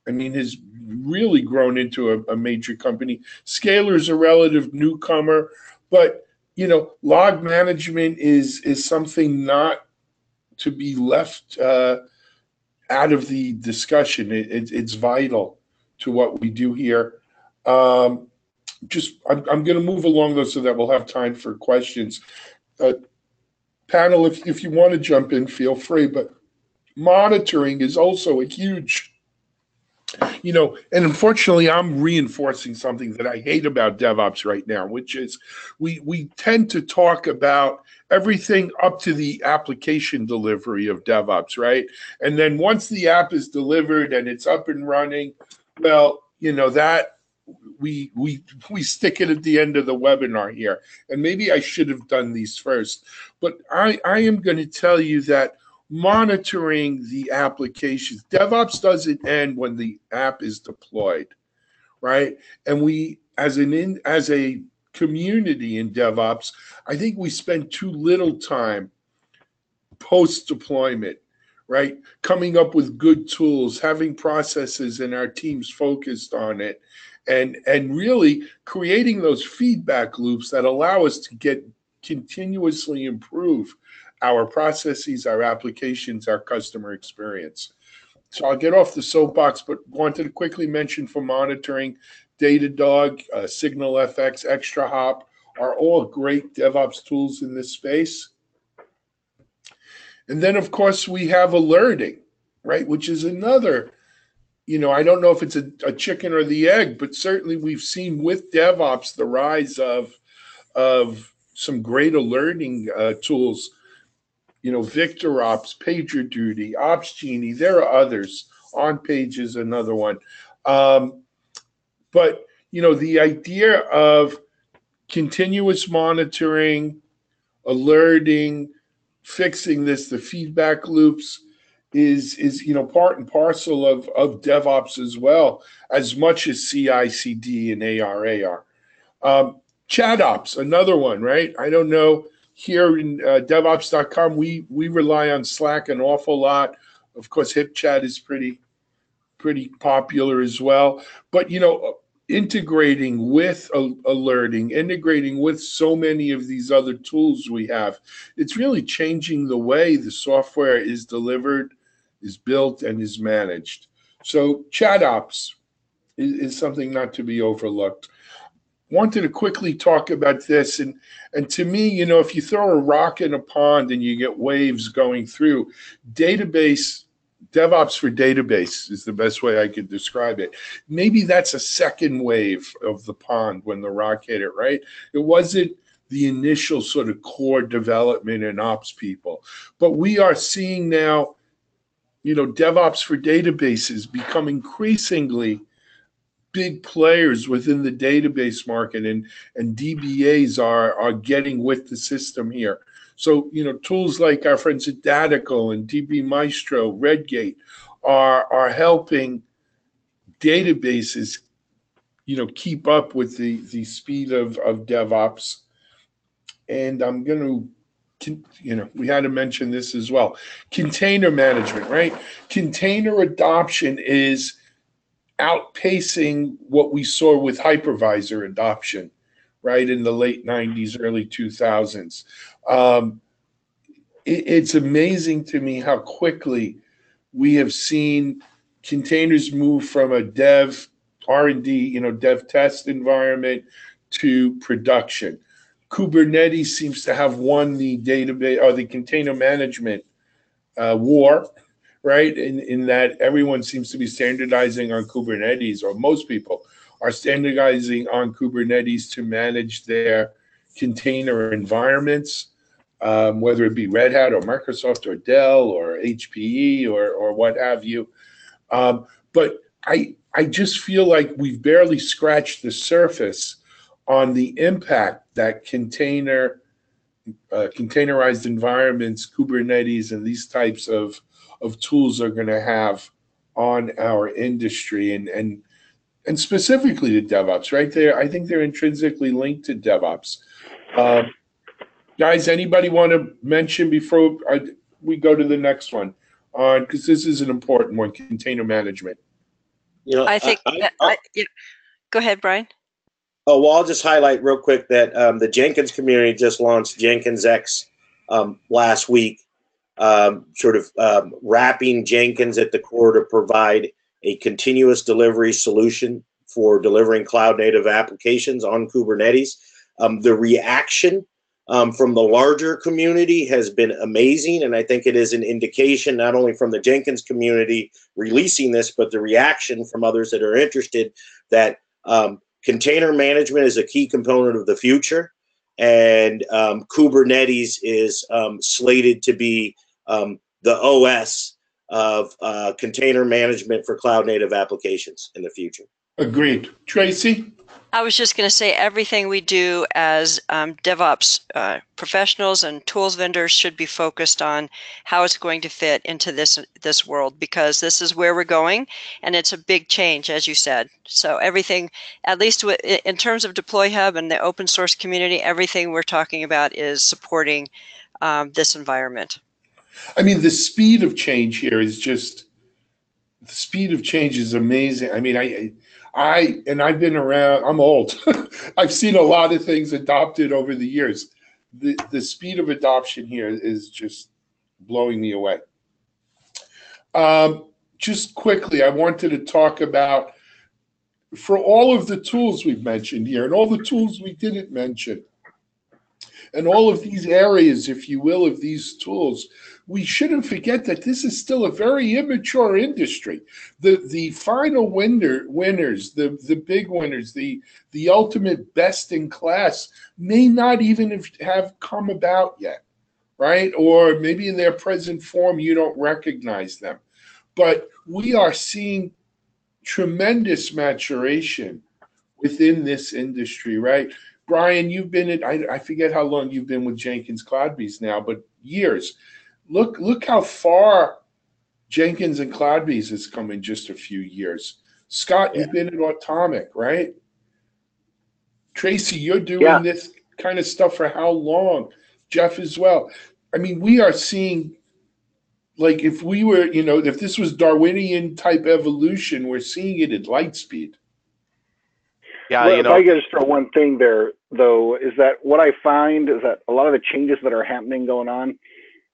I mean, has really grown into a major company. Scalar's a relative newcomer, but you know, log management is something not to be left out of the discussion. It's vital to what we do here. I'm going to move along though, so that we'll have time for questions. Panel, if you want to jump in, feel free. But monitoring is also a huge, you know, and unfortunately, I'm reinforcing something that I hate about DevOps right now, which is we tend to talk about everything up to the application delivery of DevOps, right? And then once the app is delivered and it's up and running, well, you know, that we stick it at the end of the webinar here. And maybe I should have done these first, but I am going to tell you that monitoring the applications, DevOps doesn't end when the app is deployed, right? And we, as a community in DevOps, I think we spend too little time post-deployment, right? Coming up with good tools, having processes and our teams focused on it, and really creating those feedback loops that allow us to continuously improve our processes, our applications, our customer experience. So I'll get off the soapbox, but wanted to quickly mention for monitoring, Datadog, SignalFX, ExtraHop are all great DevOps tools in this space. And then, of course, we have alerting, right, which is another, you know, I don't know if it's a chicken or the egg, but certainly we've seen with DevOps the rise of some great alerting tools. You know, VictorOps, PagerDuty, OpsGenie, there are others. OnPage is another one. But, you know, the idea of continuous monitoring, alerting, fixing this, the feedback loops is you know, part and parcel of DevOps as well, as much as CI/CD and AR. ChatOps, another one, right? I don't know. Here in DevOps.com, we rely on Slack an awful lot. Of course, HipChat is pretty popular as well. But you know, integrating with alerting, integrating with so many of these other tools we have, it's really changing the way the software is delivered, is built, and is managed. So ChatOps is something not to be overlooked. Wanted to quickly talk about this, and to me, you know, if you throw a rock in a pond and you get waves going through, DevOps for database is the best way I could describe it. Maybe that's a second wave of the pond when the rock hit it, right? It wasn't the initial sort of core development and ops people, but we are seeing now, you know, DevOps for databases become increasingly big players within the database market, and DBAs are getting with the system here. So, you know, tools like our friends at Datical and DB Maestro, Redgate are helping databases, you know, keep up with the speed of DevOps. And I'm going to, you know, we had to mention this as well. Container management, right? Container adoption is outpacing what we saw with hypervisor adoption, right, in the late 90s, early 2000s. It's amazing to me how quickly we have seen containers move from a dev R&D, you know, dev test environment to production. Kubernetes seems to have won the database or the container management war, right? In that everyone seems to be standardizing on Kubernetes, or most people are standardizing on Kubernetes to manage their container environments, whether it be Red Hat or Microsoft or Dell or HPE or what have you. But I just feel like we've barely scratched the surface on the impact that container containerized environments, Kubernetes, and these types of tools are going to have on our industry, and specifically to DevOps, right there. I think they're intrinsically linked to DevOps. Guys, anybody want to mention before we go to the next one? Because this is an important one, container management. You know, I think yeah. Go ahead, Brian. Oh, well, I'll just highlight real quick that the Jenkins community just launched Jenkins X last week, wrapping Jenkins at the core to provide a continuous delivery solution for delivering cloud-native applications on Kubernetes. The reaction from the larger community has been amazing, and I think it is an indication not only from the Jenkins community releasing this, but the reaction from others that are interested that container management is a key component of the future, and Kubernetes is slated to be the OS of container management for cloud-native applications in the future. Agreed. Tracy? I was just going to say everything we do as DevOps professionals and tools vendors should be focused on how it's going to fit into this world, because this is where we're going, and it's a big change, as you said. So everything, at least in terms of Deploy Hub and the open source community, everything we're talking about is supporting this environment. I mean, the speed of change here is just, the speed of change is amazing. I mean, I've been around, I'm old. I've seen a lot of things adopted over the years. The speed of adoption here is just blowing me away. Just quickly, I wanted to talk about, for all of the tools we've mentioned here and all the tools we didn't mention, and all of these areas, if you will, of these tools, we shouldn't forget that this is still a very immature industry. The final winners, the big winners, the ultimate best in class may not even have come about yet, right? Or maybe in their present form, you don't recognize them. But we are seeing tremendous maturation within this industry, right? Brian, you've been in, I forget how long you've been with Jenkins CloudBees now, but years. Look how far Jenkins and CloudBees has come in just a few years. Scott, you've been in Atomic, right? Tracy, you're doing this kind of stuff for how long? Jeff as well. I mean, we are seeing, like, if we were, if this was Darwinian type evolution, we're seeing it at light speed. Yeah, well, if I could just throw one thing there, though, is that what I find is that a lot of the changes that are happening going on,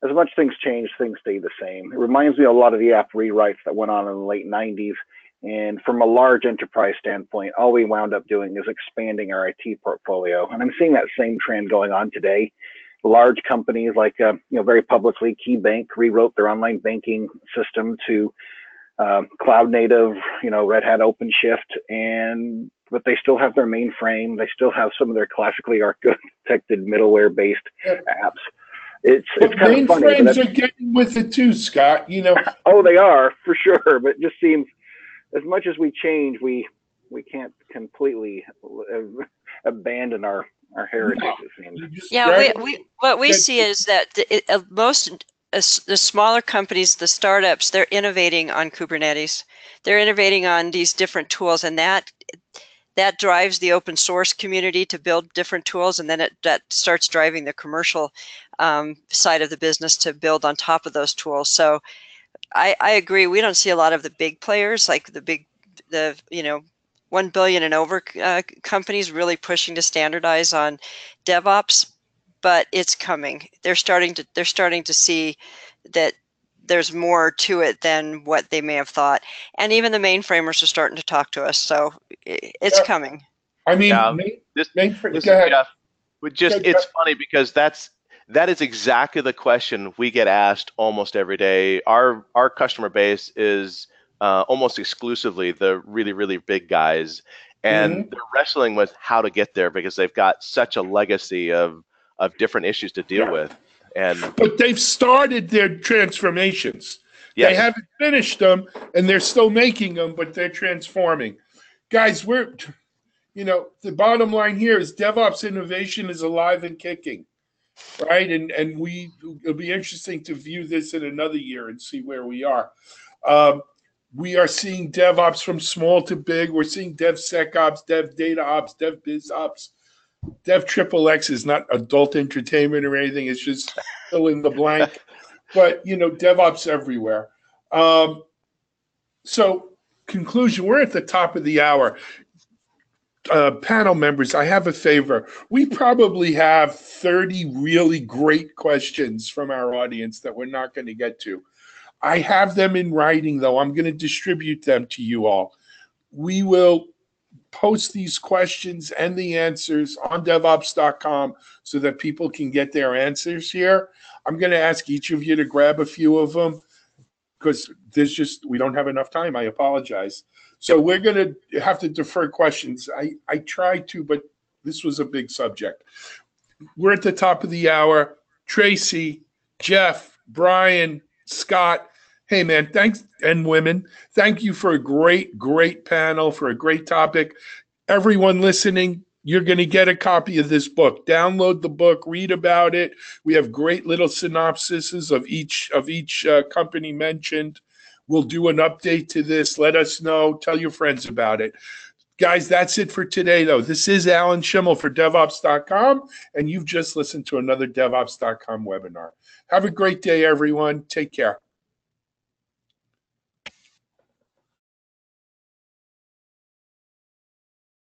as much things change, things stay the same. It reminds me a lot of the app rewrites that went on in the late 90s. And from a large enterprise standpoint, all we wound up doing is expanding our IT portfolio. And I'm seeing that same trend going on today. Large companies like, very publicly, KeyBank rewrote their online banking system to cloud native, Red Hat OpenShift, but they still have their mainframe. They still have some of their classically architected middleware-based apps. It's kind of funny. Mainframes are getting with it too, Scott. Oh, they are for sure. But it just seems, as much as we change, we can't completely abandon our heritage. Yeah, what we see is that the smaller companies, the startups, they're innovating on Kubernetes. They're innovating on these different tools, and that drives the open source community to build different tools, and then that starts driving the commercial side of the business to build on top of those tools. So I agree. We don't see a lot of the big players, like the 1 billion and over companies really pushing to standardize on DevOps, but it's coming. They're starting to see that there's more to it than what they may have thought. And even the mainframers are starting to talk to us. So it's coming. I mean, mainframe. Jeff, it's funny because that is exactly the question we get asked almost every day. Our customer base is almost exclusively the really, really big guys. And they're wrestling with how to get there because they've got such a legacy of different issues to deal with. But they've started their transformations. Yes. They haven't finished them, and they're still making them, but they're transforming. Guys, the bottom line here is DevOps innovation is alive and kicking. right? And it'll be interesting to view this in another year and see where we are. Um, we are seeing DevOps from small to big. We're seeing DevSecOps, Dev Data Ops, Dev BizOps. Dev Triple X is not adult entertainment or anything. It's just fill in the blank. But, DevOps everywhere. So conclusion, we're at the top of the hour. Panel members, I have a favor. We probably have 30 really great questions from our audience that we're not going to get to. I have them in writing, though. I'm going to distribute them to you all. We will post these questions and the answers on devops.com so that people can get their answers here. I'm going to ask each of you to grab a few of them because we don't have enough time. I apologize. So we're going to have to defer questions. I tried to, but this was a big subject. We're at the top of the hour. Tracy, Jeff, Brian, Scott, hey man, thanks, and women. Thank you for a great, great panel, for a great topic. Everyone listening, you're going to get a copy of this book. Download the book, read about it. We have great little synopsises of each company mentioned. We'll do an update to this. Let us know. Tell your friends about it. Guys, that's it for today, though. This is Alan Schimmel for DevOps.com, and you've just listened to another DevOps.com webinar. Have a great day, everyone. Take care.